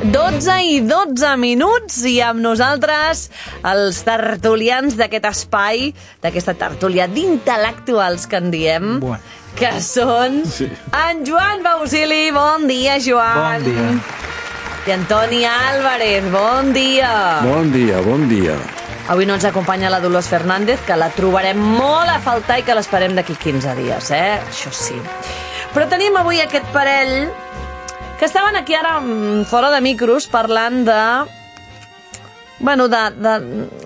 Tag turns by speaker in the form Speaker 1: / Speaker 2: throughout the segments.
Speaker 1: 12:12 i amb nosaltres els tertulians d'aquest espai, d'aquesta tertúlia d'intel·lectuals que en diem, que són en Joan Bausili. Bon dia, Joan.
Speaker 2: Bon dia.
Speaker 1: I Antoni Álvarez. Bon dia.
Speaker 3: Bon dia, bon dia.
Speaker 1: Avui no ens acompanya la Dolors Fernández, que la trobarem molt a faltar i que l'esperem d'aquí 15 dies, Això sí. Però tenim avui aquest parell que estaven aquí ara fora de micros parlant de...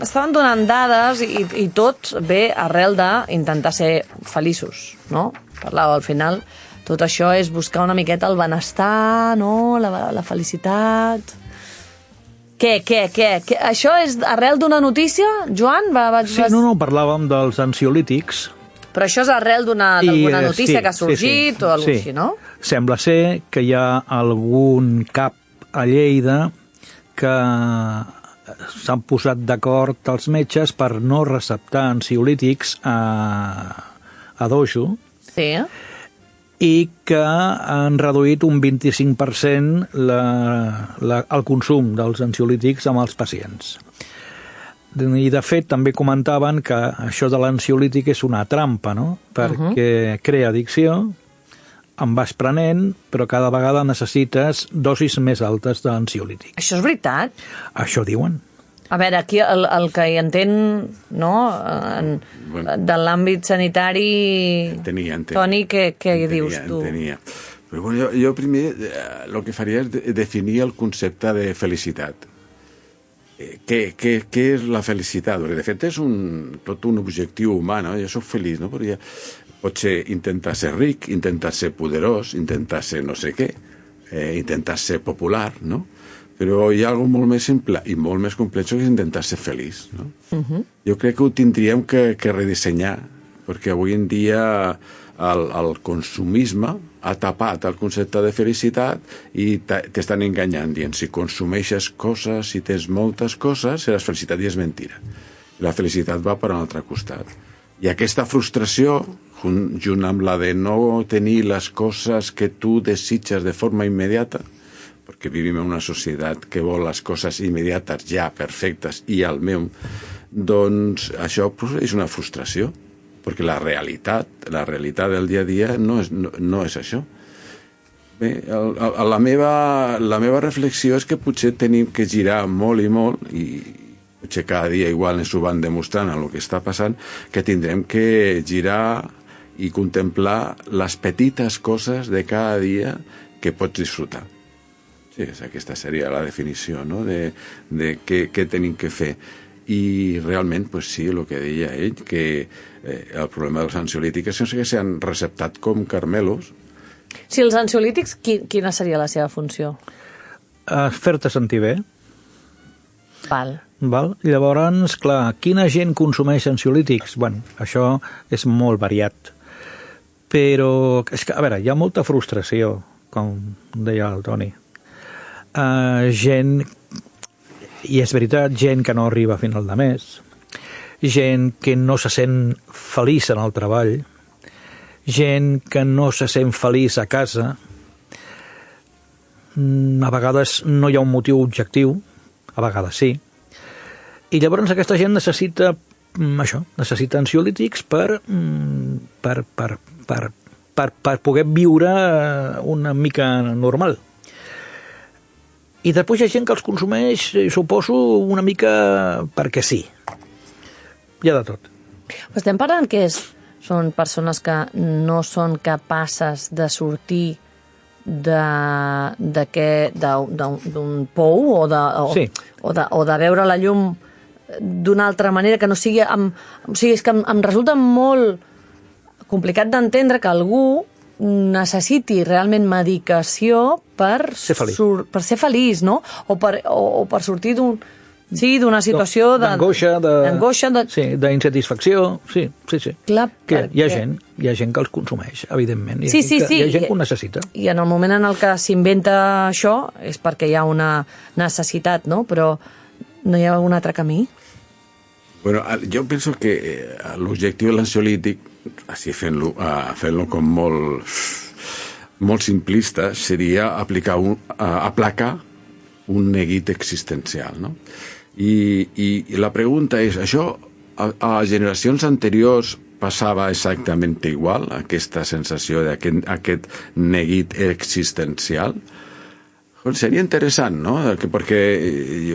Speaker 1: estaven donant dades i tot ve arrel d'intentar ser feliços, no? Parlava al final, tot això és buscar una miqueta el benestar, no? La felicitat... Què? Això és arrel d'una notícia, Joan?
Speaker 2: Sí, no, parlàvem dels ansiolítics.
Speaker 1: Però això és arrel d'alguna notícia que ha sorgit o alguna cosa així, no?
Speaker 2: Sembla ser que hi ha algun cap a Lleida que s'han posat d'acord els metges per no receptar ansiolítics a dojo.
Speaker 1: Sí.
Speaker 2: I que han reduït un 25% el consum dels ansiolítics amb els pacients. I, de fet, també comentaven que això de l'ansiolític és una trampa, no? Perquè crea addicció, en vas prenent, però cada vegada necessites dosis més altes d'ansiolític.
Speaker 1: Això és veritat?
Speaker 2: Això diuen.
Speaker 1: A veure, aquí el que hi entén, no?, de l'àmbit sanitari... Toni, què dius tu?
Speaker 3: Entenia. Però bueno, jo primer el que faria és definir el concepte de felicitat. Què és la felicitat? Perquè, de fet, és tot un objectiu humà, no? Jo soc feliç, no? Perquè pot ser intentar ser ric, intentar ser poderós, intentar ser no sé què, intentar ser popular, no? Però hi ha alguna molt més simple i molt més complex que és intentar ser feliç, no? Jo crec que ho tindríem que redissenyar, perquè avui en dia el consumisme ha tapat el concepte de felicitat i t'estan enganyant, dient si consumeixes coses, si tens moltes coses, seràs felicitat, i és mentira. La felicitat va per un altre costat. I aquesta frustració, junt amb la de no tenir les coses que tu desitges de forma immediata, perquè vivim en una societat que vol les coses immediates, ja perfectes i al meu, doncs això és una frustració, perquè la realitat del dia a dia no és això. Bé, la meva reflexió és que potser tenim que girar molt i molt, i potser cada dia igual ens ho van demostrant en el que està passant, que tindrem que girar i contemplar les petites coses de cada dia que pots disfrutar. Sí, aquesta seria la definició, no?, de què tenim que fer. I realment, pues sí, el que deia ell, que el problema dels ansiolítics és que s'han receptat com carmelos.
Speaker 1: Sí, els ansiolítics, quina seria la seva funció?
Speaker 2: Fer-te sentir bé.
Speaker 1: Val.
Speaker 2: Llavors, clar, quina gent consumeix ansiolítics? Bueno, això és molt variat. Però, és que, a veure, hi ha molta frustració, com deia el Toni. Gent, i és veritat, gent que no arriba a final de mes, gent que no se sent feliç en el treball, gent que no se sent feliç a casa, a vegades no hi ha un motiu objectiu, a vegades sí, i llavors aquesta gent necessita ansiolítics per poder viure una mica normal. I després hi ha gent que els consumeix, suposo, una mica perquè sí. Hi ha de tot.
Speaker 1: Estem parlant que són persones que no són capaces de sortir d'un pou o de veure la llum d'una altra manera, que no sigui o sigui, és que em resulta molt complicat d'entendre que algú necessiti realment medicació per ser feliç, no? O per sortir d'una situació
Speaker 2: d'angoixa, d'insatisfacció, sí.
Speaker 1: Clar,
Speaker 2: hi ha gent que els consumeix, evidentment.
Speaker 1: Sí.
Speaker 2: Hi ha gent que ho necessita.
Speaker 1: I en el moment en el que s'inventa això és perquè hi ha una necessitat, no? Però no hi ha un altre camí?
Speaker 3: Bueno, jo penso que l'objectiu de l'ansiolític, així fent-lo com molt simplista, seria aplacar un neguit existencial, no? I la pregunta és, això a generacions anteriors passava exactament igual, aquesta sensació d'aquest neguit existencial? Seria interessant, no? Perquè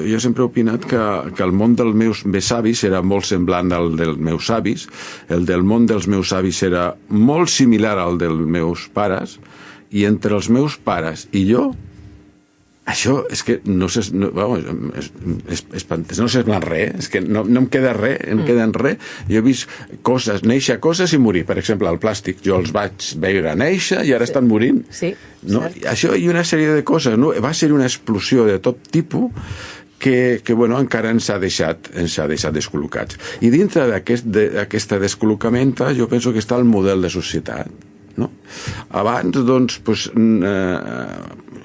Speaker 3: jo sempre he opinat que el món dels meus besavis era molt semblant al dels meus avis, el del món dels meus avis era molt similar al dels meus pares, i entre els meus pares i jo, això és que no sé res, és que no em queda res, Jo he vist coses, néixer coses i morir. Per exemple, el plàstic, jo els vaig veure néixer i ara estan morint.
Speaker 1: Sí,
Speaker 3: no? Això i una sèrie de coses, no? Va ser una explosió de tot tipus que encara ens ha deixat descol·locats. I dintre d'aquesta descol·locamenta jo penso que està el model de societat. No? Abans, doncs,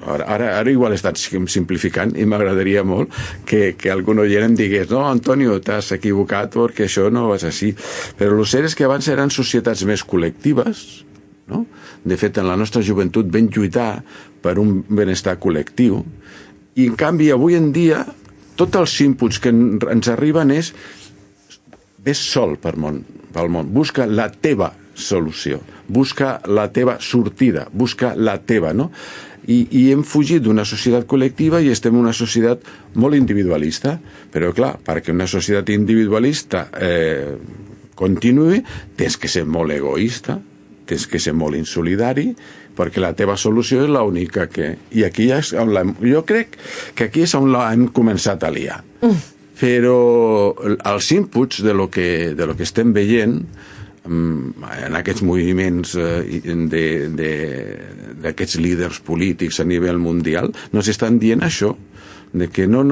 Speaker 3: ara igual he estat simplificant i m'agradaria molt que algun oient em digués, no, Antonio, t'has equivocat perquè això no és així. Però el cert és que abans eren societats més col·lectives, no? De fet, en la nostra joventut vam lluitar per un benestar col·lectiu i, en canvi, avui en dia, tots els inputs que ens arriben és ves sol pel món, busca la teva solució, busca la teva sortida, busca la teva, no? I hem fugit d'una societat col·lectiva i estem en una societat molt individualista, però clar, perquè una societat individualista continuï, tens que ser molt egoista, tens que ser molt insolidari, perquè la teva solució és l'única que... I aquí jo crec que aquí és on hem començat a liar. Però els inputs de lo que estem veient en aquests moviments d'aquests líders polítics a nivell mundial nos estan dient això, de que no,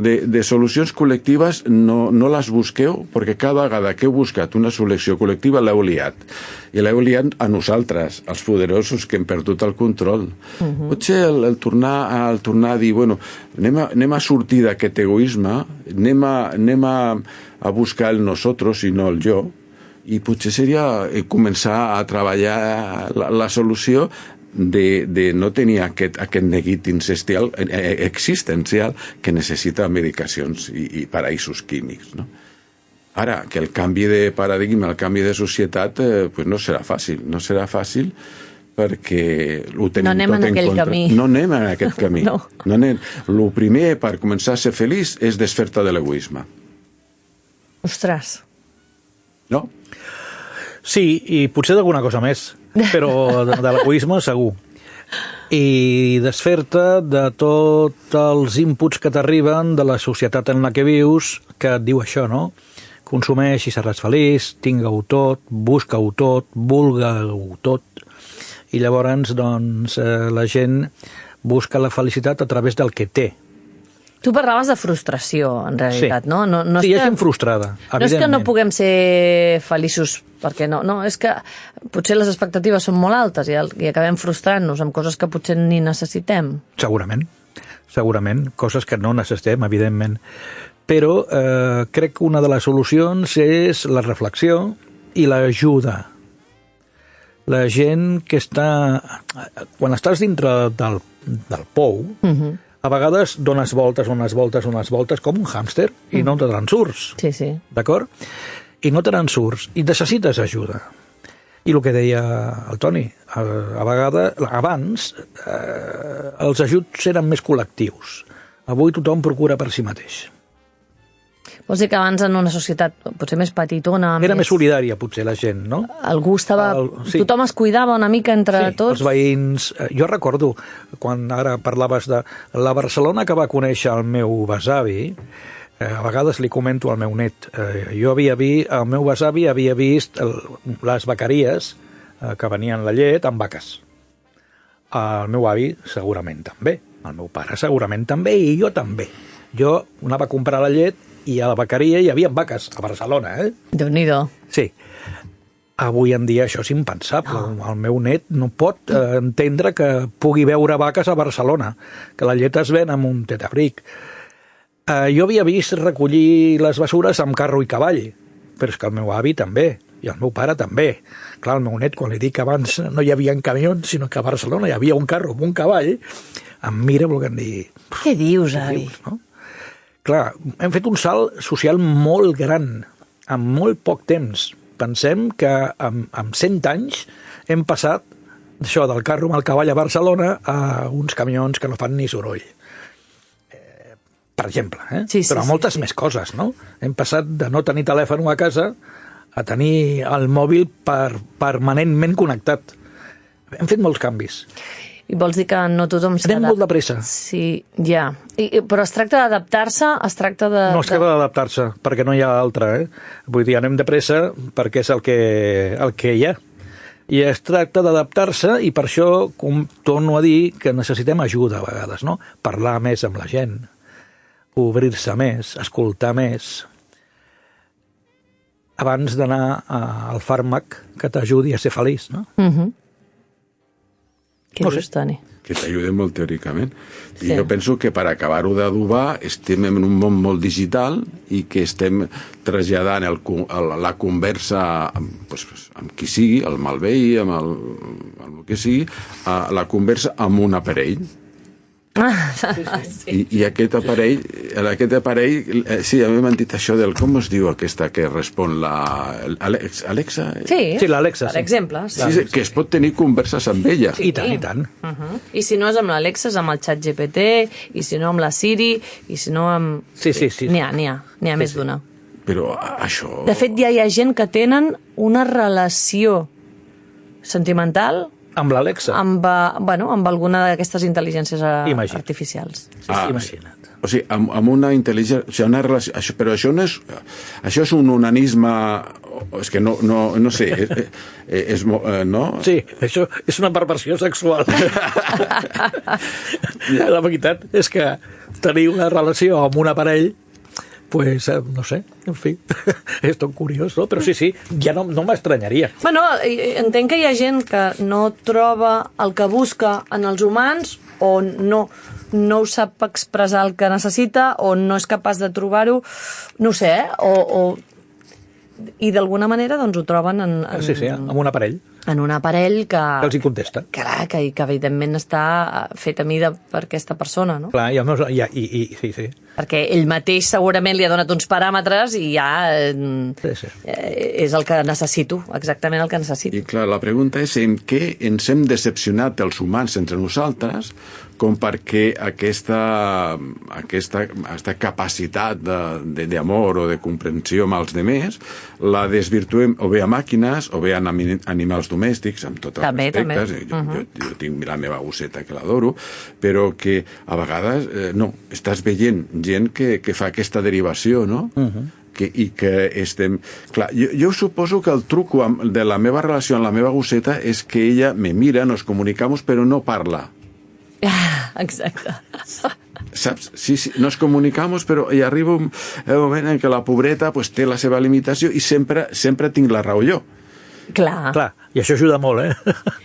Speaker 3: de solucions col·lectives no les busqueu, perquè cada vegada que heu buscat una solució col·lectiva l'heu liat, i l'heu liat a nosaltres, els poderosos que hem perdut el control. Potser el tornar a dir, anem a sortir d'aquest egoisme, anem a buscar el nosotros i no el jo, i potser seria començar a treballar la solució de no tenir aquest neguit existencial que necessita medicacions i paraïsos químics, no? Ara, que el canvi de paradigma, el canvi de societat, no serà fàcil perquè ho tenim tot en contra. No anem en aquest camí. El primer per començar a ser feliç és desfer-te de l'egoisme.
Speaker 1: Ostres.
Speaker 3: No?
Speaker 2: Sí, i potser d'alguna cosa més, però de l'egoisme segur. I desfer-te de tots els inputs que t'arriben de la societat en la que vius, que et diu això, no? Consumeix i seràs feliç, tinga-ho tot, busca-ho tot, vulga-ho tot. I llavors, doncs, la gent busca la felicitat a través del que té.
Speaker 1: Tu parlaves de frustració, en realitat,
Speaker 2: sí.
Speaker 1: No?
Speaker 2: Sí, hi ha gent frustrada, evidentment.
Speaker 1: No és que no puguem ser feliços, perquè no, és que potser les expectatives són molt altes i acabem frustrant-nos amb coses que potser ni necessitem.
Speaker 2: Segurament, coses que no necessitem, evidentment. Però crec que una de les solucions és la reflexió i l'ajuda. La gent que està... Quan estàs dintre del pou, a vegades dones voltes, com un hàmster, i no te'n surts.
Speaker 1: Sí.
Speaker 2: D'acord? I no te'n surts, i necessites ajuda. I el que deia el Toni, a vegades, abans, els ajuts eren més col·lectius. Avui tothom procura per si mateix.
Speaker 1: Vols dir que abans en una societat potser més petitona...
Speaker 2: Era més solidària, potser, la gent, no?
Speaker 1: Algú estava... Sí. Tothom es cuidava una mica entre tots.
Speaker 2: Els veïns... Jo recordo, quan ara parlaves de la Barcelona que va conèixer el meu besavi, a vegades li comento al meu net, el meu besavi havia vist les vaqueries que venien la llet amb vaques. El meu avi segurament també, el meu pare segurament també, i jo també. Jo anava a comprar la llet i a la vaqueria hi havia vaques, a Barcelona,
Speaker 1: Déu-n'hi-do.
Speaker 2: Sí. Avui en dia això és impensable. El meu net no pot entendre que pugui veure vaques a Barcelona, que la llet es ven amb un tetabric. Jo havia vist recollir les bessures amb carro i cavall, però és que el meu avi també. i el meu pare també. Clar, el meu net, quan li dic que abans no hi havia camions, sinó que a Barcelona hi havia un carro amb un cavall, em mira volent dir...
Speaker 1: Què dius, avi?
Speaker 2: No? Clar, hem fet un salt social molt gran, en molt poc temps. Pensem que en 100 anys hem passat això del carro amb el cavall a Barcelona a uns camions que no fan ni soroll. Per exemple,
Speaker 1: Sí,
Speaker 2: però moltes més coses, no? Hem passat de no tenir telèfon a casa a tenir el mòbil permanentment connectat. Hem fet molts canvis.
Speaker 1: I vols dir que no tothom
Speaker 2: Anem molt de pressa.
Speaker 1: Sí, ja. Però es tracta d'adaptar-se, es tracta de...
Speaker 2: No es tracta d'adaptar-se, perquè no hi ha altra, Vull dir, anem de pressa perquè és el que hi ha. I es tracta d'adaptar-se i per això torno a dir que necessitem ajuda a vegades, no? Parlar més amb la gent, obrir-se més, escoltar més, abans d'anar al fàrmac que t'ajudi a ser feliç, no?
Speaker 1: Què dius, Toni?
Speaker 3: Que t'ajuda molt teòricament. I jo penso que per acabar-ho d'adobar estem en un món molt digital i que estem traslladant la conversa amb qui sigui, el malveí, amb el que sigui, la conversa amb un aparell.
Speaker 1: Sí.
Speaker 3: I aquest aparell, sí, a mi m'han dit això del, com es diu aquesta que respon Alexa?
Speaker 1: Sí,
Speaker 2: l'Alexa,
Speaker 1: per exemple.
Speaker 3: Sí, que es pot tenir converses amb ella.
Speaker 2: I tant, i tant.
Speaker 1: I si no és amb l'Alexa, és amb el xat GPT, i si no amb la Siri, i si no amb...
Speaker 2: Sí.
Speaker 1: N'hi ha més d'una.
Speaker 3: Però això...
Speaker 1: De fet, ja hi ha gent que tenen una relació sentimental
Speaker 2: amb l'Alexa.
Speaker 1: amb alguna d'aquestes intel·ligències artificials.
Speaker 2: Imagina't.
Speaker 3: O sigui, amb una intel·ligència... O sigui, una relació... Però això no és... Això és un onanisme... És que no sé... no?
Speaker 2: Sí, això és una perversió sexual. La veritat és que tenir una relació amb un aparell pues, no sé, en fi, és tot curiós, no? Però sí, ja no m'estranyaria.
Speaker 1: Bueno, entenc que hi ha gent que no troba el que busca en els humans o no ho sap expressar el que necessita o no és capaç de trobar-ho, no sé, i d'alguna manera doncs ho troben
Speaker 2: amb un aparell.
Speaker 1: En un aparell que
Speaker 2: els hi contesta.
Speaker 1: Que evidentment està fet a mida per aquesta persona, no?
Speaker 2: Clar, sí.
Speaker 1: Perquè ell mateix segurament li ha donat uns paràmetres i ja és el que necessito, exactament el que necessito.
Speaker 3: I clar, la pregunta és en què ens hem decepcionat els humans entre nosaltres com perquè aquesta capacitat d'amor o de comprensió amb els demés la desvirtuem o bé a màquines o bé a animals domèstics, amb tots els respectes. Jo tinc la meva gosseta que l'adoro, però que a vegades no, estàs veient gent que fa aquesta derivació, no? I que estem... Clar, jo suposo que el truc de la meva relació amb la meva gosseta és que ella me mira, nos comunicamos, però no parla.
Speaker 1: Exacte.
Speaker 3: Saps? Sí, nos comunicamos, però hi arriba un moment en què la pobreta pues, té la seva limitació i sempre tinc la raó jo.
Speaker 1: Clar,
Speaker 2: i això ajuda molt,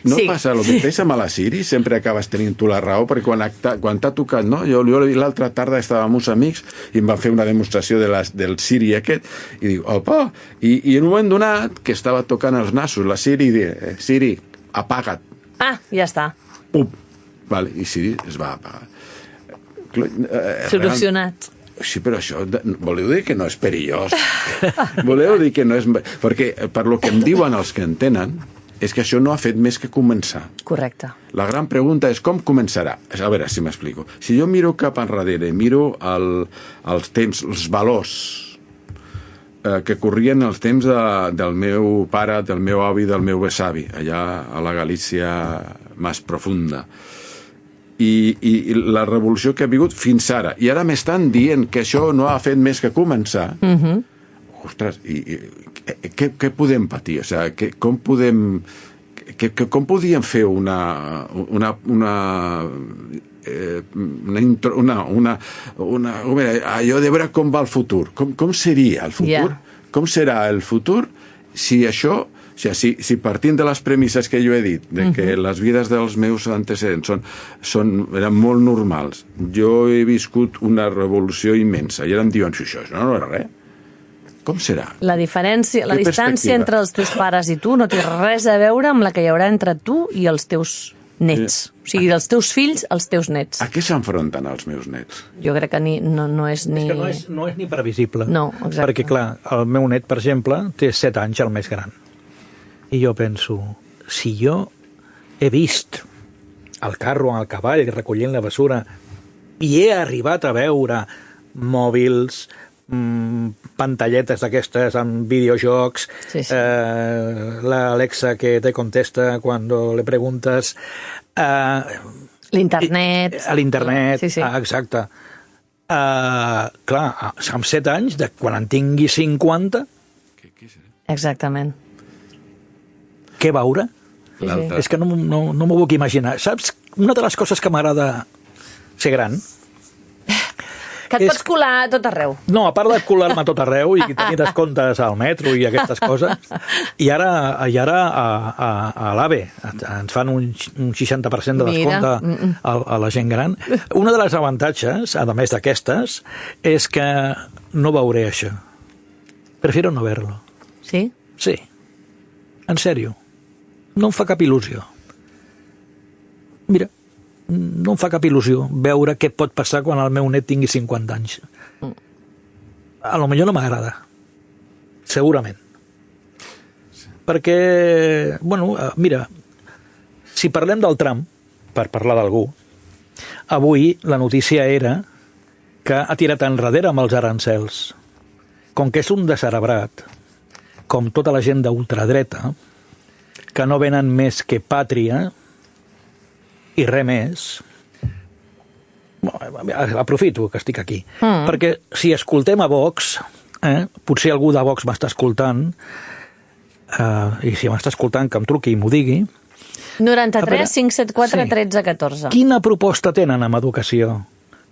Speaker 3: No passa, el mateix amb la Siri, sempre acabes tenint tu la raó, perquè quan t'ha tocat, no? Jo l'altra tarda estava amb uns amics i em van fer una demostració del Siri aquest, i dic, opa, i en un moment donat, que estava tocant els nassos, la Siri, Siri, apaga't.
Speaker 1: Ja està.
Speaker 3: Pum! Vale, i Siri es va apagar.
Speaker 1: Solucionat.
Speaker 3: Sí, però això, voleu dir que no és perillós? Voleu dir que no és... Perquè, per lo que em diuen els que entenen, és que això no ha fet més que començar.
Speaker 1: Correcte.
Speaker 3: La gran pregunta és com començarà. A veure si m'explico. Si jo miro cap enrere, miro els temps, els valors que corrien els temps del meu pare, del meu avi, del meu besavi, allà a la Galícia més profunda, i la revolució que ha vingut fins ara. I ara m'estan dient que això no ha fet més que començar. Ostres, què podem patir? O sigui, com podíem fer allò de veure com va el futur? Com seria el futur? Com serà el futur si això... O sigui, si partint de les premisses que jo he dit, de que les vides dels meus antecedents eren molt normals, jo he viscut una revolució immensa, i ara em diuen, això no és res. Com serà?
Speaker 1: La distància entre els teus pares i tu no té res a veure amb la que hi haurà entre tu i els teus nets. O sigui, dels teus fills als teus nets.
Speaker 3: A què s'enfronten els meus nets?
Speaker 1: Jo crec que no és ni...
Speaker 2: És que no és ni previsible.
Speaker 1: No, exacte.
Speaker 2: Perquè, clar, el meu net, per exemple, té 7 anys, el més gran. I jo penso, si jo he vist el carro amb el cavall recollint la basura i he arribat a veure mòbils, pantalletes d'aquestes amb videojocs,
Speaker 1: sí.
Speaker 2: la Alexa que te contesta quan le preguntes...
Speaker 1: L'internet.
Speaker 2: A l'internet,
Speaker 1: sí.
Speaker 2: Exacte. Clar, amb 7 anys, quan en tingui 50...
Speaker 3: Què serà?
Speaker 1: Exactament.
Speaker 2: Què veure?
Speaker 1: Sí.
Speaker 2: És que no m'ho puc imaginar. Saps? Una de les coses que m'agrada ser gran...
Speaker 1: Que et pots colar a tot arreu.
Speaker 2: No, a part de colar-me a tot arreu i tenir descomptes al metro i aquestes coses, i ara a l'AVE ens fan un 60% de descompte a la gent gran. Una de les avantatges, a més d'aquestes, és que no veuré això. Prefiero no verlo.
Speaker 1: Sí?
Speaker 2: Sí. En sèrio. No em fa cap il·lusió. Mira, no em fa cap il·lusió veure què pot passar quan el meu net tingui 50 anys. A lo millor no m'agrada. Segurament. Perquè, bueno, mira, si parlem del tram, per parlar d'algú, avui la notícia era que ha tirat enrere amb els arancels. Com que és un descerebrat, com tota la gent d'ultradreta, que no venen més que pàtria i res més, aprofito que estic aquí, perquè si escoltem a Vox, potser algú de Vox m'està escoltant, i si m'està escoltant que em truqui i m'ho digui.
Speaker 1: 93 574 13 14.
Speaker 2: Quina proposta tenen amb educació?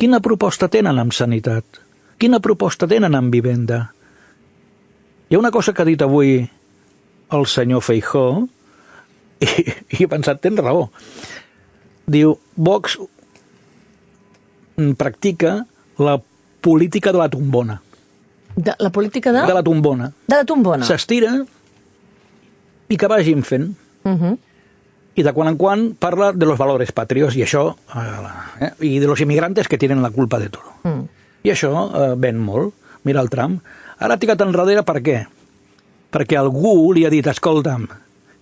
Speaker 2: Quina proposta tenen amb sanitat? Quina proposta tenen amb vivenda? Hi ha una cosa que ha dit avui el senyor Feijóo i he pensat, tens raó. Diu, Vox practica la política de la tombona.
Speaker 1: La política de?
Speaker 2: De la tombona.
Speaker 1: De la tombona.
Speaker 2: S'estira i que vagin fent. I de quan en quan parla de los valores patrios i això, i de los inmigrantes que tienen la culpa de todo. I això ven molt. Mira el Trump. Ara ha tirat enrere per què? Perquè algú li ha dit, escolta'm,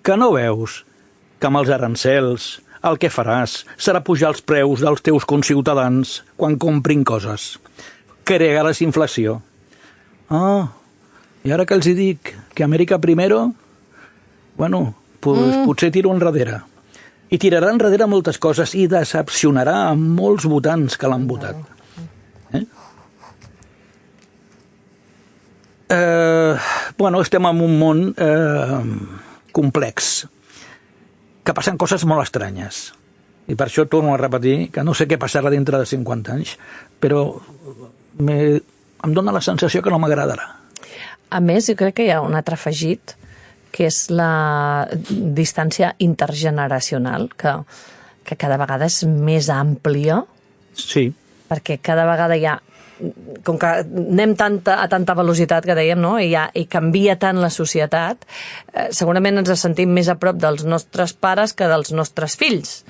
Speaker 2: que no veus que amb els arancels el que faràs serà pujar els preus dels teus conciutadans quan comprin coses. Crearàs inflació. I ara que els hi dic que Amèrica primero, bueno, potser tiro enrere. I tirarà enrere moltes coses i decepcionarà a molts votants que l'han votat. Bueno, estem en un món complex, que passen coses molt estranyes. I per això torno a repetir que no sé què passarà dintre de 50 anys, però em dóna la sensació que no m'agradarà.
Speaker 1: A més, jo crec que hi ha un altre afegit, que és la distància intergeneracional, que cada vegada és més àmplia.
Speaker 2: Sí.
Speaker 1: Perquè cada vegada hi ha, com que anem a tanta velocitat que dèiem, no? I canvia tant la societat, segurament ens sentim més a prop dels nostres pares que dels nostres fills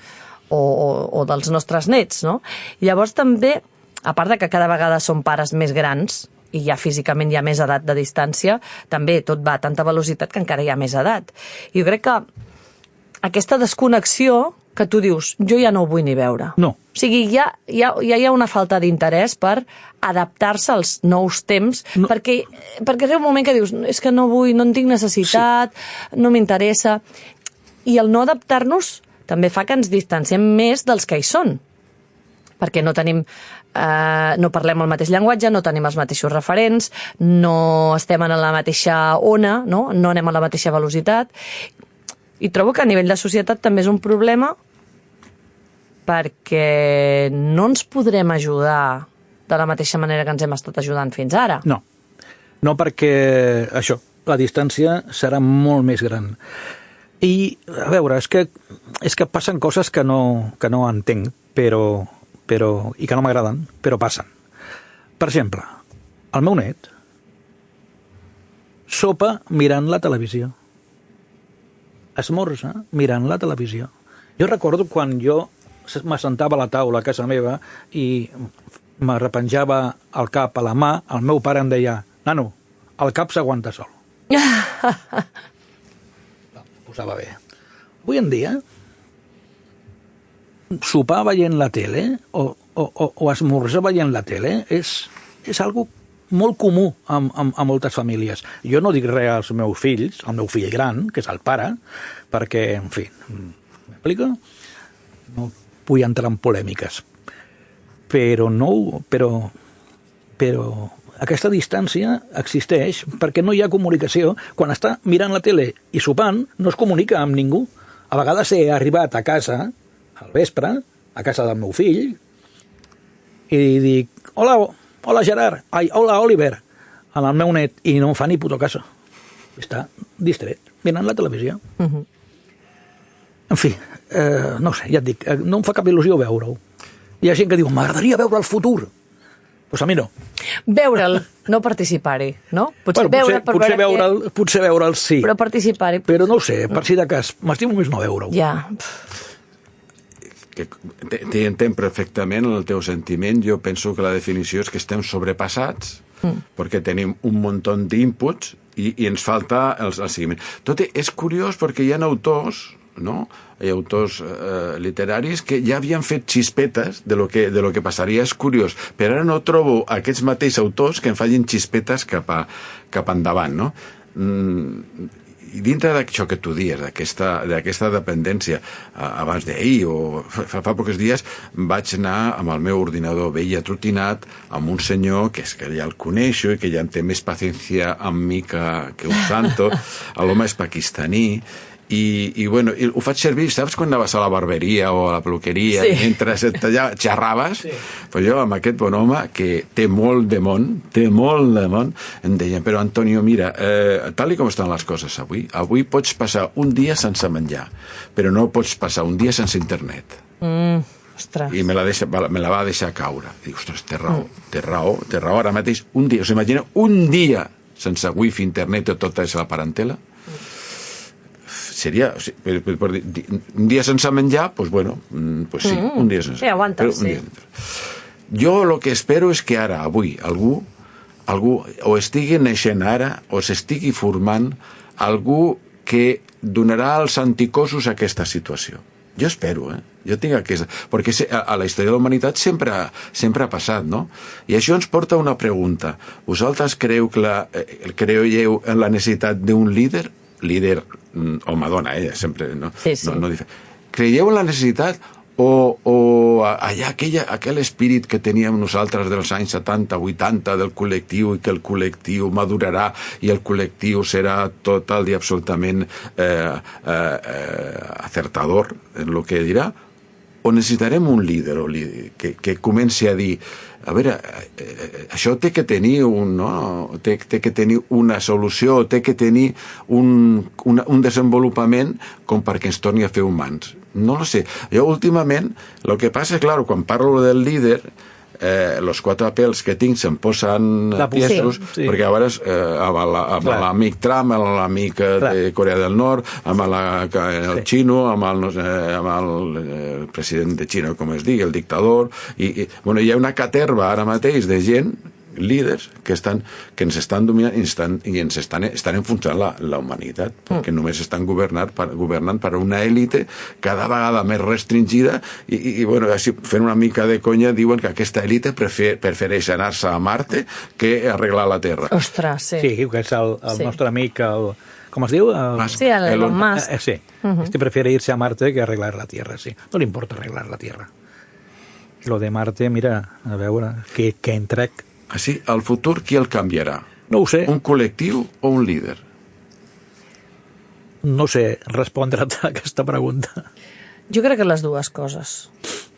Speaker 1: o dels nostres nets, no? Llavors també, a part de que cada vegada són pares més grans i ja físicament hi ha més edat de distància, també tot va a tanta velocitat que encara hi ha més edat. I jo crec que aquesta desconnexió que tu dius, jo ja no ho vull ni veure.
Speaker 2: No.
Speaker 1: O sigui, ja hi ha una falta d'interès per adaptar-se als nous temps, perquè és un moment que dius, és que no vull, no en tinc necessitat, no m'interessa. I el no adaptar-nos també fa que ens distanciem més dels que hi són. Perquè no tenim, no parlem el mateix llenguatge, no tenim els mateixos referents, no estem en la mateixa ona, no anem a la mateixa velocitat. I trobo que a nivell de societat també és un problema perquè no ens podrem ajudar de la mateixa manera que ens hem estat ajudant fins ara.
Speaker 2: No, perquè això, la distància serà molt més gran. I, a veure, és que passen coses que no entenc, i que no m'agraden, però passen. Per exemple, el meu net sopa mirant la televisió. Esmorza mirant la televisió. Jo recordo quan jo m'assentava a la taula a casa meva i m'arrepenjava el cap a la mà, el meu pare em deia: nano, el cap s'aguanta sol. Posava bé. Avui en dia, sopar veient la tele o esmorzar veient la tele és algo molt comú a moltes famílies. Jo no dic res als meus fills, al meu fill gran, que és el pare, perquè, en fi, m'explico? No vull entrar en polèmiques. Però aquesta distància existeix perquè no hi ha comunicació. Quan està mirant la tele i sopant, no es comunica amb ningú. A vegades he arribat a casa, al vespre, a casa del meu fill, i dic: hola Gerard, hola Oliver, al meu net, i no em fa ni puto cas. Està distret, mirant la televisió. En fi, no sé, ja et dic, no em fa cap il·lusió veure-ho. Hi ha gent que diu: m'agradaria veure el futur. Doncs a mi no.
Speaker 1: Veure'l, no participar-hi, no?
Speaker 2: Potser veure'l sí.
Speaker 1: Però participar-hi...
Speaker 2: Però no ho sé, per si de cas, m'estimo més no veure-ho.
Speaker 1: Ja.
Speaker 3: T'entenc perfectament el teu sentiment. Jo penso que la definició és que estem sobrepassats perquè tenim un munt d'inputs i ens falta el seguiment. Tot és curiós perquè hi ha autors, no? Hi ha autors literaris que ja havien fet xispetes de lo que passaria. És curiós, però ara no trobo aquests mateixos autors que em facin xispetes cap endavant, no? I dintre d'això que tu dies, d'aquesta dependència, abans d'ahir o fa pocs dies vaig anar amb el meu ordinador vell atrotinat amb un senyor que ja el coneixo i que ja en té més paciència amb mi que un santo. L'home és pakistaní i bueno, ho faig servir, saps quan anaves a la barberia o a la peluqueria i mentre allà xerraves? Pues jo amb aquest bon home que té molt de món, em deien: però Antonio, mira, tal com estan les coses avui pots passar un dia sense menjar, però no pots passar un dia sense internet.
Speaker 1: Ostres.
Speaker 3: I me la va deixar caure. I dic: ostres, té raó ara mateix. Un dia, us imagina un dia sense wifi, internet o tota la parentela? Seria, un dia sense menjar, doncs bueno, pues sí, un dia sense.
Speaker 1: Sí, aguanta, sí.
Speaker 3: Jo el que espero és que ara, avui, algú o estigui naixent ara o s'estigui formant algú que donarà els anticossos a aquesta situació. Jo espero, jo tinc aquesta... Perquè a la història de la humanitat sempre ha passat, no? I això ens porta a una pregunta. Vosaltres creieu en la necessitat d'un líder home, dona, sempre, no?
Speaker 1: Sí.
Speaker 3: No, creieu en la necessitat o allà aquell espírit que teníem nosaltres dels anys 70-80 del col·lectiu i que el col·lectiu madurarà i el col·lectiu serà total i absolutament acertador en el que dirà? O necessitarem un líder que comenci a dir: a veure, això té que tenir té que tenir una solució, té que tenir un desenvolupament com perquè ens torni a fer humans. No ho sé. Jo últimament, el que passa és, clar, quan parlo del líder, els quatre pèls que tinc se'm posen tiesos, perquè a vegades amb l'amic Trump, amb l'amic de Corea del Nord, amb el xino, amb el president de Xina, com es digui, el dictador, i bueno, hi ha una caterva ara mateix de gent, líders, que ens estan dominant i ens estan enfonsant la humanitat, perquè només estan governant per una élite cada vegada més restringida i bueno, així, fent una mica de conya, diuen que aquesta élite prefereix anar-se a Marte que arreglar la Terra.
Speaker 1: Ostres, sí.
Speaker 2: Sí, que és el nostre amic, com es diu?
Speaker 1: Sí, Elon Musk.
Speaker 2: Sí, este prefiere irse a Marte que arreglar la Tierra, sí. No le importa arreglar la Tierra. Lo de Marte, mira, a veure, què en trec.
Speaker 3: Així, el futur, qui el canviarà?
Speaker 2: No ho sé.
Speaker 3: Un col·lectiu o un líder?
Speaker 2: No sé respondre't a aquesta pregunta.
Speaker 1: Jo crec que les dues coses.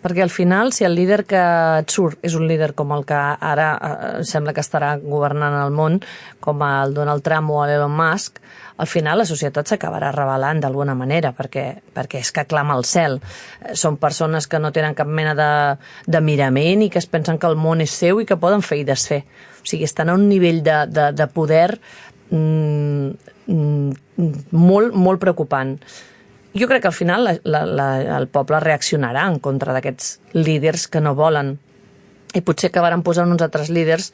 Speaker 1: Perquè al final, si el líder que et surt és un líder com el que ara sembla que estarà governant el món, com el Donald Trump o l'Elon Musk, al final la societat s'acabarà rebel·lant d'alguna manera, perquè és que clama al cel. Són persones que no tenen cap mena de mirament i que es pensen que el món és seu i que poden fer i desfer. O sigui, estan a un nivell de poder molt, molt preocupant. Jo crec que al final el poble reaccionarà en contra d'aquests líders que no volen, i potser acabaran posant uns altres líders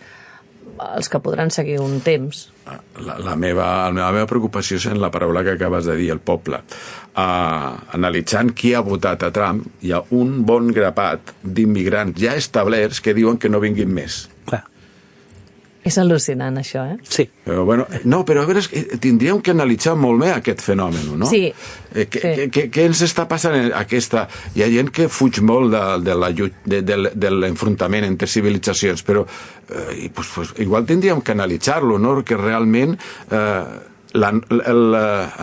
Speaker 1: els que podran seguir un temps.
Speaker 3: La meva preocupació és en la paraula que acabes de dir, el poble. Analitzant qui ha votat a Trump, hi ha un bon grapat d'immigrants ja establerts que diuen que no vinguin més.
Speaker 2: Clar.
Speaker 1: És al·lucinant, això,
Speaker 2: Sí.
Speaker 3: Però, bueno, no, però a veure, tindríem que analitzar molt bé aquest fenomen, no?
Speaker 1: Sí.
Speaker 3: Què ens està passant en aquesta... Hi ha gent que fuig molt de l'enfrontament entre civilitzacions, però igual tindríem que analitzar-lo, no? Que realment... a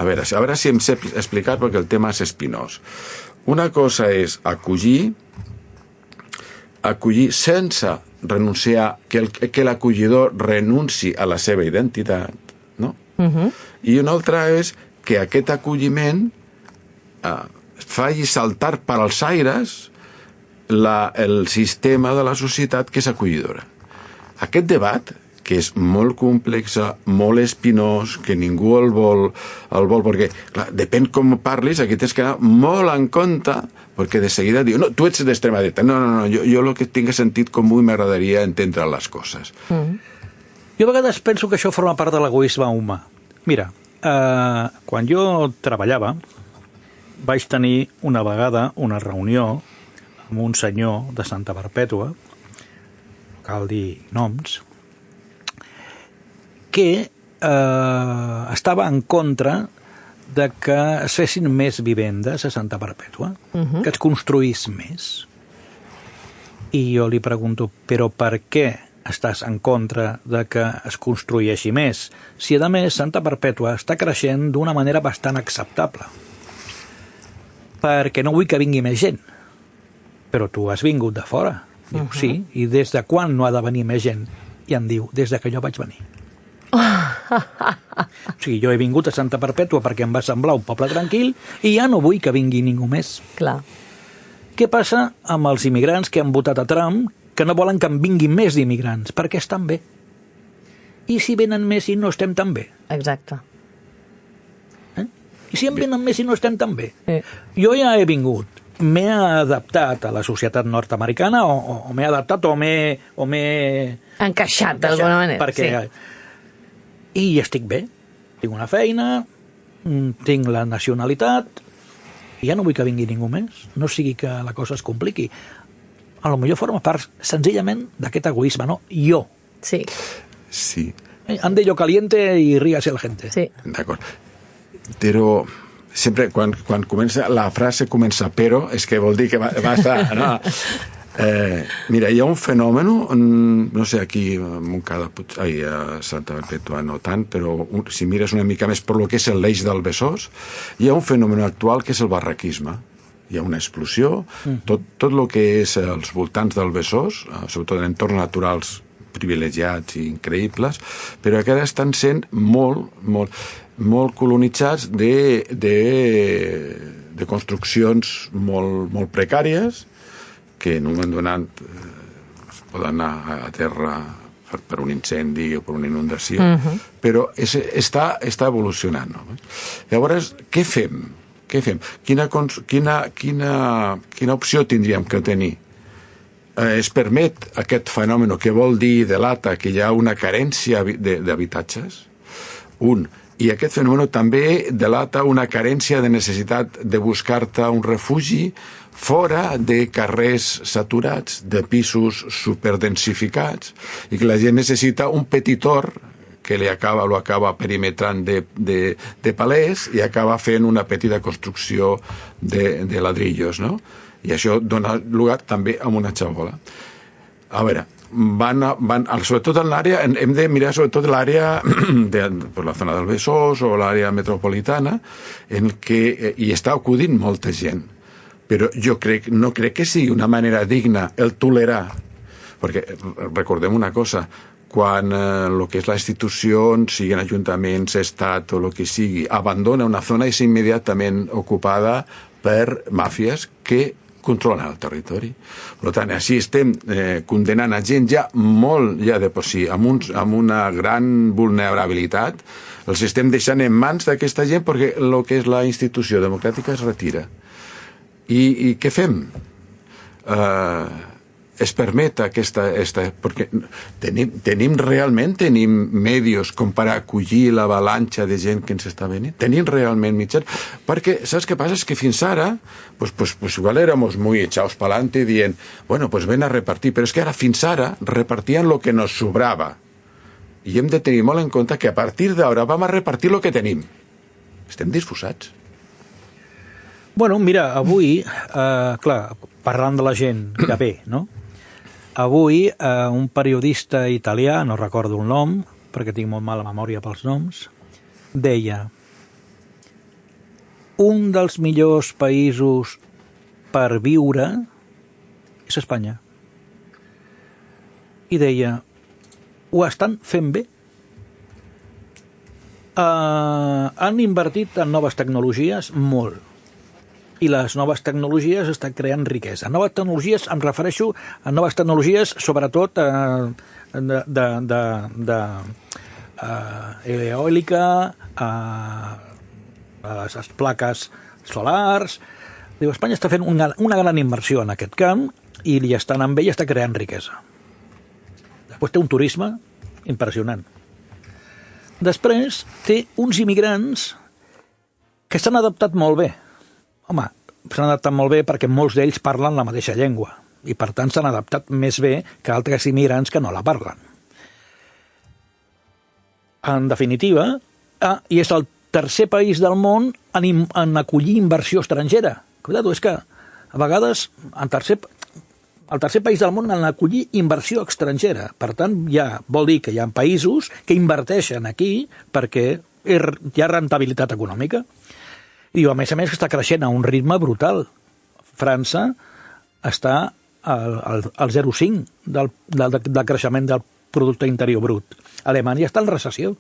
Speaker 3: veure si em sé explicar, perquè el tema és espinós. Una cosa és acollir sense renunciar, que l'acollidor renunci a la seva identitat, no? I una altra és que aquest acolliment faci saltar per als aires el sistema de la societat que és acollidora. Aquest debat, que és molt complex, molt espinós, que ningú el vol, perquè, clar, depèn com parlis, aquí tens que anar molt en compte, perquè de seguida diu, no, tu ets d'extrema dreta. No, jo el que tinc sentit comú i m'agradaria entendre les coses.
Speaker 2: Jo a vegades penso que això forma part de l'egoisme humà. Mira, quan jo treballava, vaig tenir una vegada una reunió amb un senyor de Santa Perpètua, cal dir noms, que estava en contra de que es fessin més vivendes a Santa Perpètua, que es construís més. I jo li pregunto, però per què estàs en contra de que es construeixi més? Si, a més, Santa Perpètua està creixent d'una manera bastant acceptable. Perquè no vull que vingui més gent. Però tu has vingut de fora. Diu, sí, i des de quan no ha de venir més gent? I em diu, des de que jo vaig venir. O sigui, jo he vingut a Santa Perpètua perquè em va semblar un poble tranquil i ja no vull que vingui ningú més.
Speaker 1: Clar.
Speaker 2: Què passa amb els immigrants que han votat a Trump que no volen que en vinguin més d'immigrants? Perquè estan bé. I si venen més i no estem tan bé?
Speaker 1: Exacte.
Speaker 2: I si en venen més i no estem tan bé? Jo ja he vingut. M'he adaptat a la societat nord-americana o m'he adaptat o m'he
Speaker 1: encaixat d'alguna manera.
Speaker 2: Perquè... Sí. I estic bé. Tinc una feina, tinc la nacionalitat, i ja no vull que vingui ningú més. No sigui que la cosa es compliqui. A lo millor forma part senzillament d'aquest egoisme, no? Jo.
Speaker 1: Sí.
Speaker 3: Sí.
Speaker 2: Ande yo caliente y ríase la gente.
Speaker 1: Sí.
Speaker 3: D'acord. Però sempre quan comença, la frase comença però, és que vol dir que va estar... No? Mira, hi ha un fenomen, no sé, aquí a Montcada, a Santa Perpètua no tant, però si mires una mica més per lo que és l'eix del Besòs, hi ha un fenomen actual que és el barraquisme. Hi ha una explosió, tot el que és els voltants del Besòs, sobretot en entorns naturals privilegiats i increïbles, però que ara estan sent molt colonitzats de construccions molt precàries, que en un moment donat es poden anar a terra per un incendi o per una inundació, però està evolucionant. No? Llavors, què fem? Quina opció tindríem que tenir? Es permet aquest fenomen, que vol dir delata que hi ha una carència d'habitatges? I aquest fenomen també delata una carència de necessitat de buscar-te un refugi fora de carrers saturats, de pisos superdensificats, i que la gent necessita un petit hort que lo acaba perimetrant de palers i acaba fent una petita construcció de ladrillos, no? I això dona lloc també a una xabola. A veure, sobretot en l'àrea, hem de mirar sobretot l'àrea per la zona del Besòs o l'àrea metropolitana, en què hi està acudint molta gent. Però jo no crec que sigui una manera digna el tolerar, perquè recordem una cosa, quan el que és la institució, siguin ajuntaments, estat o el que sigui, abandona una zona és immediatament ocupada per màfies que controlen el territori. Per tant, així estem condenant a gent ja molt, ja de per si, amb una gran vulnerabilitat, els estem deixant en mans d'aquesta gent perquè el que és la institució democràtica es retira. I què fem? Es permet aquesta perquè tenim medios com per acollir l'avalanxa de gent que ens està venint? Tenim realment mitjans? Perquè saps què passa? És que fins ara pues igual éramos muy echados pa'lante dient, bueno, pues ven a repartir, però és que ara fins ara repartien lo que nos sobrava. I hem de tenir molt en compte que a partir d'ara vam a repartir lo que tenim. Estem disposats.
Speaker 2: Bueno, mira, avui, clar, parlant de la gent que ve, no? Avui, un periodista italià, no recordo el nom, perquè tinc molt mala memòria pels noms, deia: un dels millors països per viure és Espanya. I deia: ho estan fent bé. Han invertit en noves tecnologies molt. I les noves tecnologies estan creant riquesa. Noves tecnologies, em refereixo a noves tecnologies, sobretot eòlica, les plaques solars. Diu, Espanya està fent una gran inversió en aquest camp i li està anant bé i està creant riquesa. Després té un turisme impressionant. Després té uns immigrants que s'han adaptat molt bé. Home, s'han adaptat molt bé perquè molts d'ells parlen la mateixa llengua i, per tant, s'han adaptat més bé que altres immigrants que no la parlen. En definitiva, i és el tercer país del món en acollir inversió estrangera. Cuidado, és que a vegades el tercer país del món en acollir inversió estrangera. Per tant, vol dir que hi ha països que inverteixen aquí perquè hi ha rentabilitat econòmica. I diu, a més, que està creixent a un ritme brutal. França està al 0,5 del creixement del producte interior brut. Alemanya està en recessió.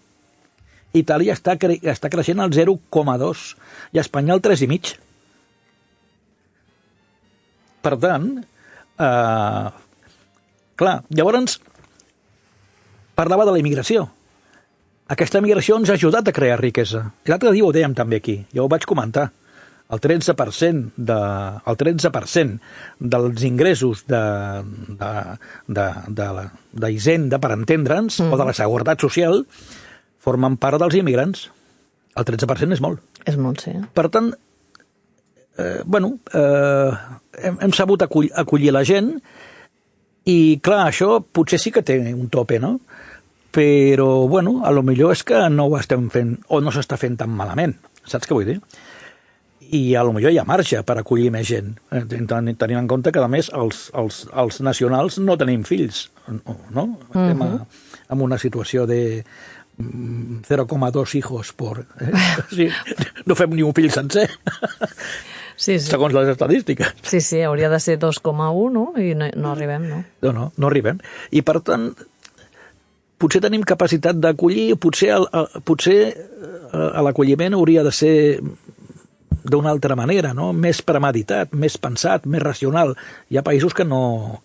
Speaker 2: Itàlia està creixent al 0,2 i Espanya al 3,5. Per tant, clar, llavors parlava de la immigració. Aquesta migració ens ha ajudat a crear riquesa. L'altre dia ho dèiem també aquí, ja ho vaig comentar. El 13% dels ingressos d'Hisenda, per entendre'ns, o de la Seguretat Social, formen part dels immigrants. El 13% és molt.
Speaker 1: És molt, sí.
Speaker 2: Per tant, hem sabut acollir la gent i, clar, això potser sí que té un tope, no? Però, a lo millor és que no ho estem fent, o no s'està fent tan malament. Saps què vull dir? I a lo millor hi ha marge per acollir més gent. Tenint en compte que, a més, els nacionals no tenim fills, no? Estem en una situació de 0,2 hijos por... Sí, no fem ni un fill sencer.
Speaker 1: Sí.
Speaker 2: Segons les estadístiques.
Speaker 1: Sí, hauria de ser 2,1, no? I no arribem, no?
Speaker 2: No arribem. I, per tant, potser tenim capacitat d'acollir, potser l'acolliment hauria de ser d'una altra manera, no? Més premeditat, més pensat, més racional. Hi ha països que no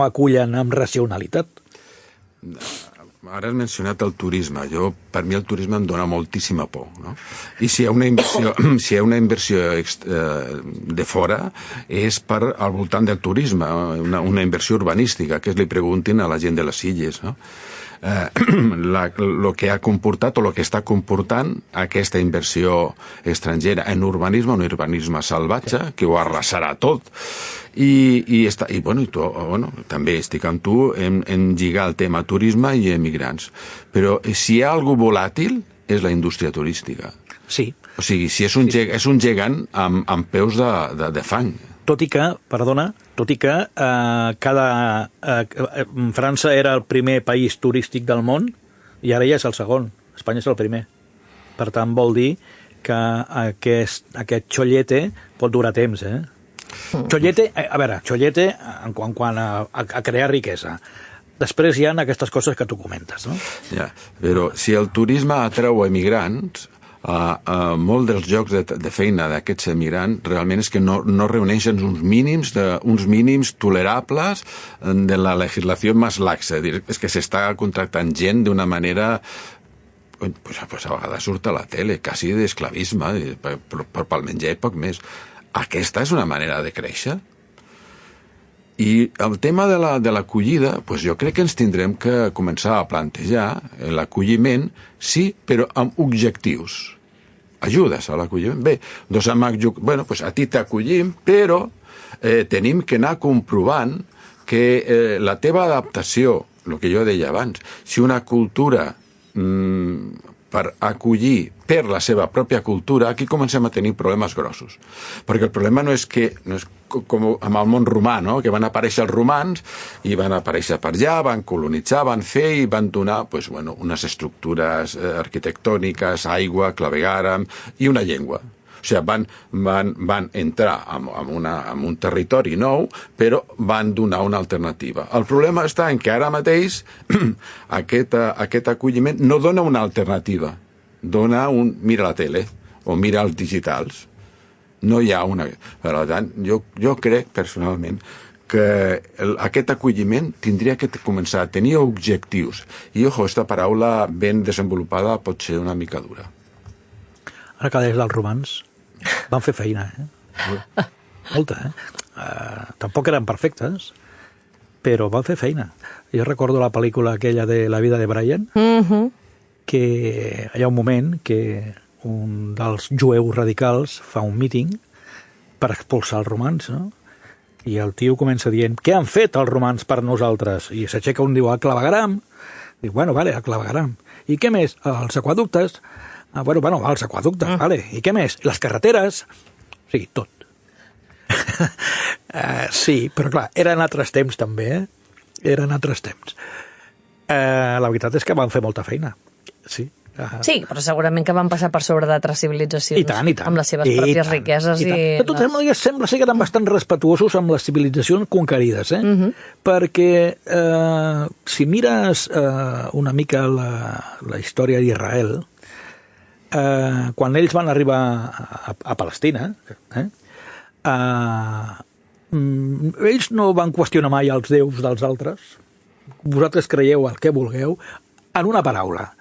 Speaker 2: acullen amb racionalitat.
Speaker 3: Ara has mencionat el turisme. Per mi el turisme em dona moltíssima por, no? I si hi ha una inversió de fora és al voltant del turisme, una inversió urbanística, que li preguntin a la gent de les illes, no? El que ha comportat o el que està comportant aquesta inversió estrangera en urbanisme, un urbanisme salvatge que ho arrasarà tot. I també estic amb tu en lligar el tema turisme i emigrants. Però si hi ha alguna volàtil és la indústria turística.
Speaker 2: Sí.
Speaker 3: O sigui, si és un gegant amb peus de fang.
Speaker 2: Tot i que França era el primer país turístic del món i ara ja és el segon. Espanya és el primer. Per tant, vol dir que aquest xollete pot durar temps, eh? Xollete en quant a crear riquesa. Després hi ha aquestes coses que tu comentes, no?
Speaker 3: Ja, però si el turisme atreu emigrants, molt dels llocs de feina d'aquests emigrants realment és que no reuneixen uns mínims tolerables de la legislació més laxa. És que s'està contractant gent d'una manera, pues a vegades surt a la tele, quasi d'esclavisme, però pel menjar i poc més. Aquesta és una manera de créixer. I el tema de l'acollida, doncs jo crec que ens tindrem que començar a plantejar l'acolliment, sí, però amb objectius. Ajudes a l'acolliment. Bé, doncs doncs a ti t'acollim, però tenim que anar comprovant que la teva adaptació, el que jo deia abans, si una cultura per acollir per la seva pròpia cultura, aquí comencem a tenir problemes grossos. Perquè el problema no és com amb el món romà, no? Que van aparèixer els romans i van aparèixer per allà, van colonitzar, van fer i van donar unes estructures arquitectòniques, aigua, claveguàrem i una llengua. O sigui, van entrar en un territori nou, però van donar una alternativa. El problema està en que ara mateix aquest acolliment no dona una alternativa. Dona mira la tele o mira els digitals. No hi ha una... Per tant, jo crec personalment que aquest acolliment tindria que començar a tenir objectius. I, aquesta paraula ben desenvolupada pot ser una mica dura.
Speaker 2: Ara que deies dels romans, van fer feina, molta, tampoc eren perfectes, però van fer feina. Jo recordo la pel·lícula aquella de La vida de Brian, que hi ha un moment que un dels jueus radicals fa un míting per expulsar els romans, no? I el tio comença dient, què han fet els romans per nosaltres? I s'aixeca un, diu, el clavegueram. Diu, bueno, vale, el clavegueram. I què més? Els aqüeductes. Bueno, els aqüeductes, vale. I què més? Les carreteres. O sigui, tot. Sí, però clar, eren altres temps també, Eren altres temps. La veritat és que van fer molta feina. Sí.
Speaker 1: Sí, però segurament que van passar per sobre d'altres civilitzacions.
Speaker 2: I tant.
Speaker 1: Amb les seves pròpies riqueses.
Speaker 2: De totes maneres, sembla ser que eren bastant respetuosos amb les civilitzacions conquerides, perquè si mires una mica la història d'Israel, quan ells van arribar a Palestina, ells no van qüestionar mai els déus dels altres. Vosaltres creieu el que vulgueu, en una paraula.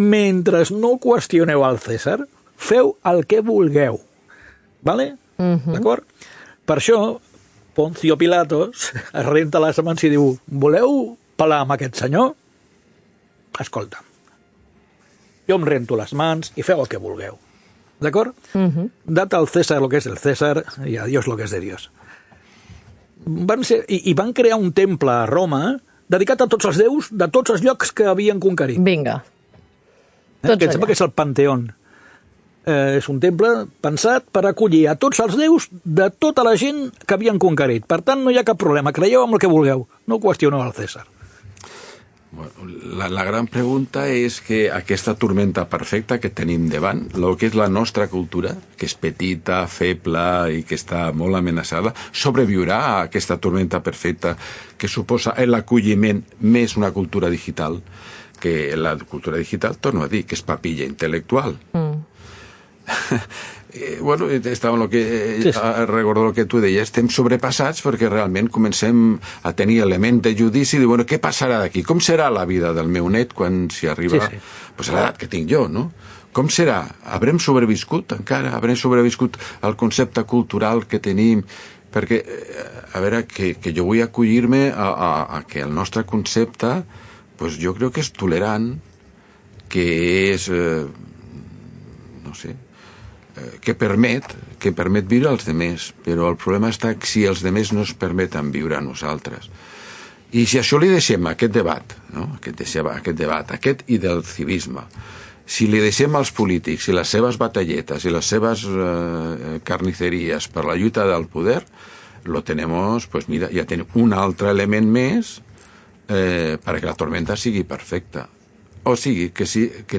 Speaker 2: Mentre no qüestioneu al Cèsar, feu el que vulgueu. Vale? D'acord? Per això, Poncio Pilatos es renta les mans i diu, voleu pelar amb aquest senyor? Escolta'm, jo em rento les mans i feu el que vulgueu. D'acord? Date al César lo que és el César i a Dios lo que és de Dios. Van crear un temple a Roma dedicat a tots els déus de tots els llocs que havien conquerit.
Speaker 1: Vinga.
Speaker 2: Que em sembla que és el Panteón. És un temple pensat per acollir a tots els déus de tota la gent que havien conquerit. Per tant, no hi ha cap problema. Creieu amb el que vulgueu. No qüestioneu al César.
Speaker 3: La gran pregunta és que aquesta tormenta perfecta que tenim davant, el que és la nostra cultura, que és petita, feble i que està molt amenaçada, sobreviurà a aquesta tormenta perfecta que suposa l'acolliment més una cultura digital, que la cultura digital, torno a dir, que és papilla intel·lectual. Estava en el que recordo el que tu deies, estem sobrepassats perquè realment comencem a tenir element de judici i dir, què passarà d'aquí? Com serà la vida del meu net quan s'hi arriba a l'edat que tinc jo, no? Com serà? Haurem sobreviscut encara? Haurem sobreviscut al concepte cultural que tenim? Perquè, a veure, que jo vull acollir-me a que el nostre concepte, jo crec que és tolerant, que és, no sé, que permet viure als demés, però el problema està que si els demés no es permeten viure a nosaltres. I si això li deixem aquest debat, no? Aquest i del civisme, si li deixem als polítics i les seves batalletes i les seves carniceries per la lluita del poder, ja tenim un altre element més perquè la tormenta sigui perfecta. O sigui, que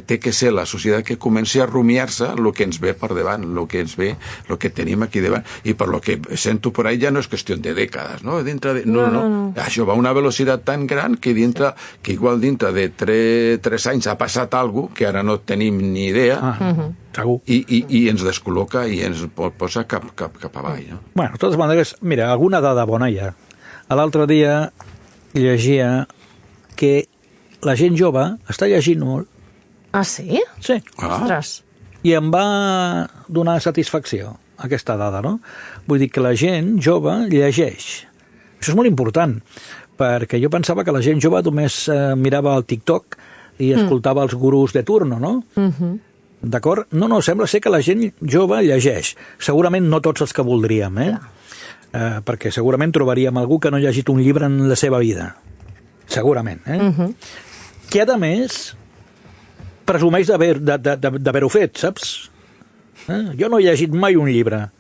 Speaker 3: té que ser la societat que comenci a rumiar-se el que ens ve per davant, el que tenim aquí davant. I per lo que sento por ahí ja no és qüestió de dècades, no? No. Això va a una velocitat tan gran que igual dintre de 3 anys ha passat alguna cosa que ara no tenim ni idea,
Speaker 2: segur.
Speaker 3: I ens descol·loca i ens posa cap avall, no?
Speaker 2: Bueno, de totes maneres, mira, alguna dada bona hi ha. L'altre dia llegia que la gent jove està llegint molt.
Speaker 1: Ah, sí?
Speaker 2: Sí.
Speaker 1: Ostres.
Speaker 2: I em va donar satisfacció aquesta dada, no? Vull dir que la gent jove llegeix. Això és molt important, perquè jo pensava que la gent jove només mirava el TikTok i escoltava els gurus de turno, no? D'acord? No, sembla ser que la gent jove llegeix. Segurament no tots els que voldríem, perquè segurament trobaríem algú que no ha llegit un llibre en la seva vida. Segurament, que a més presumeix d'haver-ho fet, saps? Jo no he llegit mai un llibre.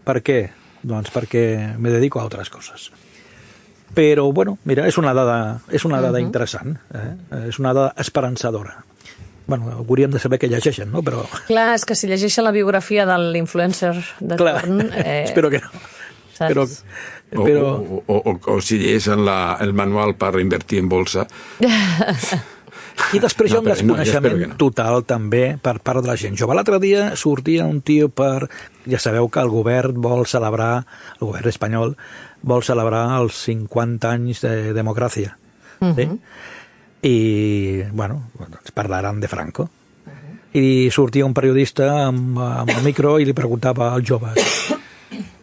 Speaker 2: Per què? Doncs perquè me dedico a altres coses. Però, bueno, mira, és una dada interessant, és una dada esperançadora. Bueno, hauríem de saber què llegeixen, no? Però...
Speaker 1: Clar, és que si llegeixen la biografia de l'influencer de torn...
Speaker 2: Espero que no.
Speaker 3: O si llegeixen el manual per invertir en bolsa.
Speaker 2: I després hi ha un desconeixement total també per part de la gent jove. L'altre dia sortia un tio ja sabeu que el govern espanyol vol celebrar els 50 anys de democràcia. Sí? I, bueno, doncs parlaran de Franco. I sortia un periodista amb el micro i li preguntava als joves: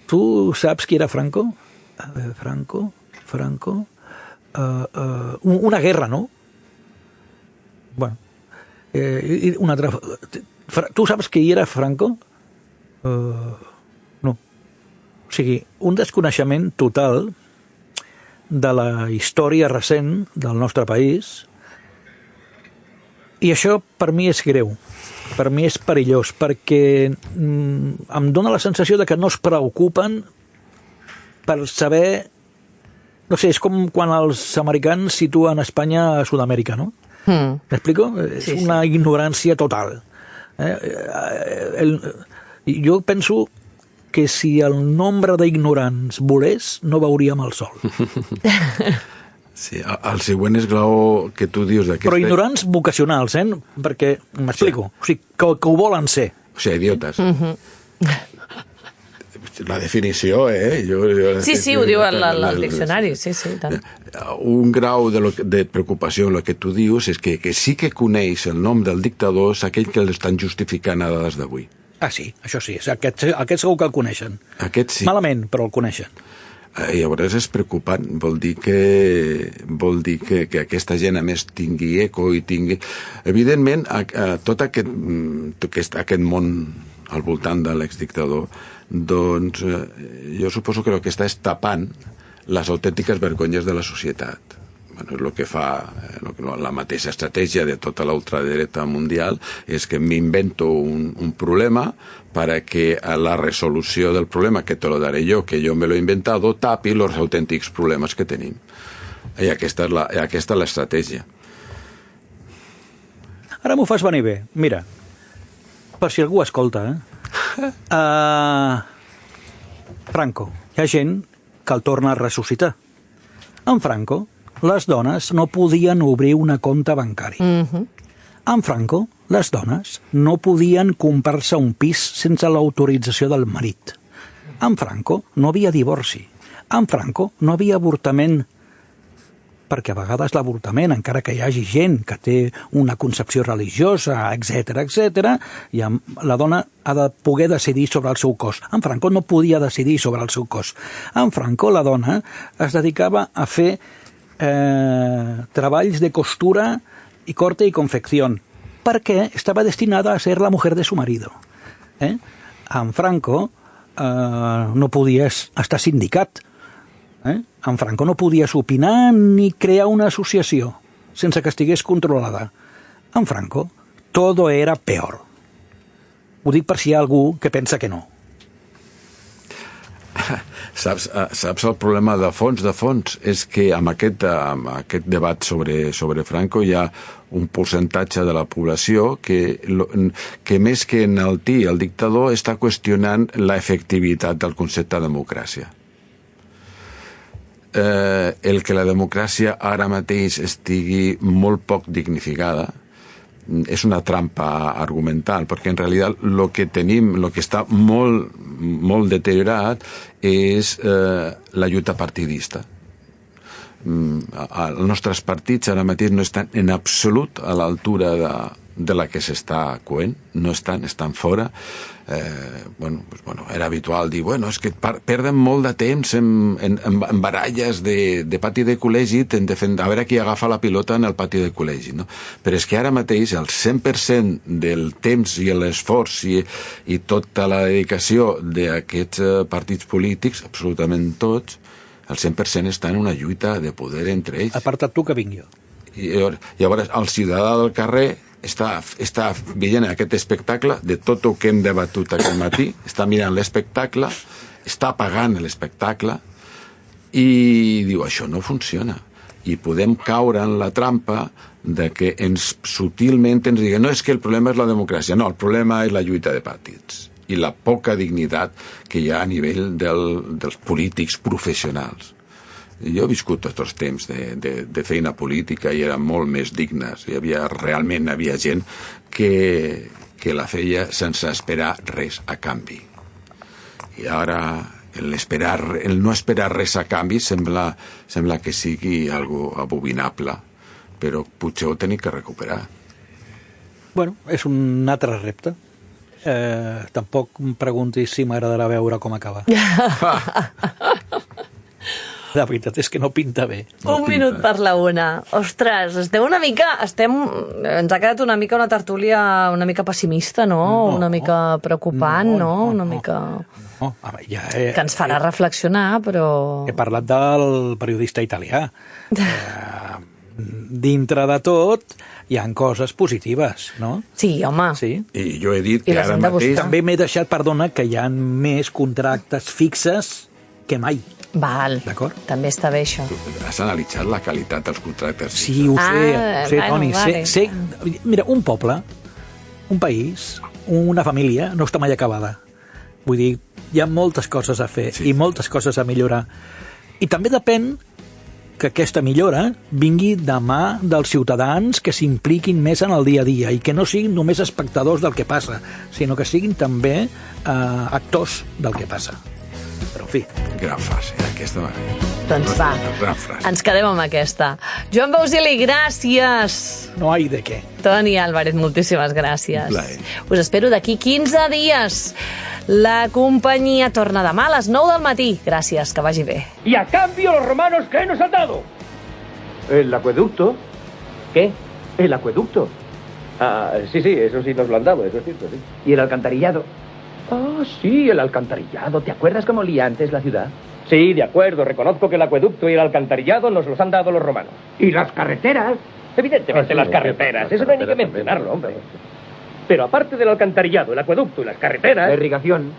Speaker 2: tu saps qui era Franco? Franco? Una guerra, no? Bueno, una altra... Tu saps qui era Franco? No. O sigui, un desconeixement total de la història recent del nostre país, i això per mi és greu, per mi és perillós, perquè em dóna la sensació de que no es preocupen per saber... No sé, és com quan els americans situen Espanya a Sud-amèrica, no? M'explico? Sí, és una ignorància total. Jo penso que si el nombre d'ignorants volés, no veuríem el sol.
Speaker 3: Sí, el següent esglaó que tu dius d'aquesta...
Speaker 2: Però ignorants vocacionals, perquè, m'explico, o sigui, que ho volen ser.
Speaker 3: O sigui, idiotes. La definició,
Speaker 1: Sí, ho diu el diccionari, sí, tant.
Speaker 3: Un grau de preocupació en el que tu dius és que sí que coneix el nom del dictador és aquell que l'estan justificant a dades d'avui.
Speaker 2: Ah, sí, això sí, aquest segur que el coneixen.
Speaker 3: Aquest sí.
Speaker 2: Malament, però el coneixen.
Speaker 3: Llavors és preocupant, vol dir que aquesta gent a més tingui eco i tingui... Evidentment, tot aquest món al voltant de l'exdictador, doncs jo suposo que el que està és tapant les autèntiques vergonyes de la societat. Bueno, és el que fa la mateixa estratègia de tota la ultradereta mundial, és que m'invento un problema para que a la resolució del problema, que te lo daré yo, que yo me lo he inventado, tapi los autèntics problemes que tenim. I aquesta és l'estratègia.
Speaker 2: Ara m'ho fas venir bé. Mira, per si algú escolta, Franco, hi ha gent que el torna a ressuscitar. En Franco, les dones no podien obrir una compte bancari. En Franco, les dones no podien comprar-se un pis sense l'autorització del marit. En Franco no havia divorci. En Franco no havia avortament, perquè a vegades l'avortament, encara que hi hagi gent que té una concepció religiosa, etc., la dona ha de poder decidir sobre el seu cos. En Franco no podia decidir sobre el seu cos. En Franco la dona es dedicava a fer treballs de costura y corte y confección, perquè estava destinada a ser la mujer de su marido. En Franco no podies estar sindicat. En Franco no podies opinar ni crear una associació sense que estigués controlada. En Franco todo era peor. Ho dic per si hi ha algú que pensa que no.
Speaker 3: Saps el problema de fons? De fons és que amb aquest debat sobre Franco hi ha un percentatge de la població que més que enaltir el dictador està qüestionant l'efectivitat del concepte de democràcia. El que la democràcia ara mateix estigui molt poc dignificada és una trampa argumental, perquè en realitat el que tenim, el que està molt deteriorat és la lluita partidista. Els nostres partits ara mateix no estan en absolut a l'altura de la que s'està coent, no estan fora. Era habitual dir, és que perden molt de temps en baralles de pati de col·legi, a veure qui agafa la pilota en el pati de col·legi, no? Però és que ara mateix el 100% del temps i l'esforç i tota la dedicació d'aquests partits polítics, absolutament tots, el 100% està en una lluita de poder entre ells.
Speaker 2: Aparta't tu que vinc jo.
Speaker 3: I llavors el ciutadà del carrer està veient aquest espectacle de tot el que hem debatut aquest matí, està mirant l'espectacle, està pagant l'espectacle i diu, això no funciona. I podem caure en la trampa de que sutilment ens diguen, no és que el problema és la democràcia, no, el problema és la lluita de partits i la poca dignitat que hi ha a nivell dels polítics professionals. Jo he viscut tots els temps de feina política i eren molt més dignes. Realment hi havia gent que la feia sense esperar res a canvi. I ara el no esperar res a canvi sembla que sigui algo abominable, però potser ho tenim que recuperar.
Speaker 2: Bueno, és un altre repte. Tampoc em preguntis si m'agradarà veure com acaba. La veritat és que no pinta bé.
Speaker 1: Un minut per la una. Ostres, ens ha quedat una mica una tertúlia una mica pessimista, no? Una mica preocupant, no? Una mica... que ens farà reflexionar, però...
Speaker 2: He parlat del periodista italià. Dintre de tot hi ha coses positives, no?
Speaker 1: Sí, home.
Speaker 2: Sí.
Speaker 3: I jo he dit que ara mateix...
Speaker 2: També m'he deixat, perdona, que hi ha més contractes fixes que mai.
Speaker 1: Val,
Speaker 2: també
Speaker 1: està bé això.
Speaker 3: Has analitzat la qualitat dels contractes?
Speaker 2: Sí, ho sé, Toni. Sé, mira, un poble, un país, una família no està mai acabada. Vull dir, hi ha moltes coses a fer i moltes coses a millorar. I també depèn que aquesta millora vingui de mà dels ciutadans que s'impliquin més en el dia a dia i que no siguin només espectadors del que passa, sinó que siguin també actors del que passa. Però, en fi...
Speaker 3: Gran frase, aquesta va.
Speaker 1: Doncs va, ens quedem amb aquesta. Joan Bausili, gràcies.
Speaker 2: No hay de què.
Speaker 1: Toni Álvarez, moltíssimes gràcies. Us espero d'aquí 15 dies. La companyia torna demà a les 9 del matí. Gràcies, que vagi bé.
Speaker 4: Y a cambio los romanos, ¿qué nos han dado?
Speaker 5: El acueducto.
Speaker 4: ¿Qué?
Speaker 5: El acueducto.
Speaker 4: Ah, sí, eso sí nos lo han dado, eso es cierto, sí.
Speaker 5: Y el alcantarillado.
Speaker 4: Ah, sí, el alcantarillado. ¿Te acuerdas cómo olía antes la ciudad? Sí, de acuerdo. Reconozco que el acueducto y el alcantarillado nos los han dado los romanos.
Speaker 5: ¿Y las carreteras?
Speaker 4: Evidentemente las carreteras. Eso no hay ni que mencionarlo, hombre. Pero aparte del alcantarillado, el acueducto y las carreteras...
Speaker 5: La irrigación,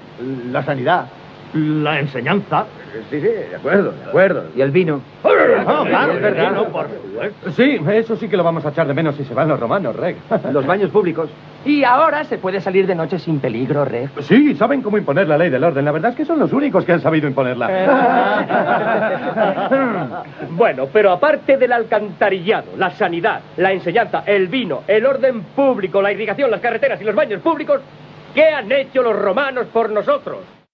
Speaker 5: la sanidad,
Speaker 4: la enseñanza... Sí, de acuerdo.
Speaker 5: ¿Y el vino?
Speaker 4: Claro, es verdad. No, por supuesto.
Speaker 6: Sí, eso sí que lo vamos a echar de menos si se van los romanos, Reg.
Speaker 5: Los baños públicos.
Speaker 4: Y ahora se puede salir de noche sin peligro, Reg.
Speaker 6: Sí, saben cómo imponer la ley del orden. La verdad es que son los únicos que han sabido imponerla.
Speaker 4: Bueno, pero aparte del alcantarillado, la sanidad, la enseñanza, el vino, el orden público, la irrigación, las carreteras y los baños públicos, ¿qué han hecho los romanos por nosotros?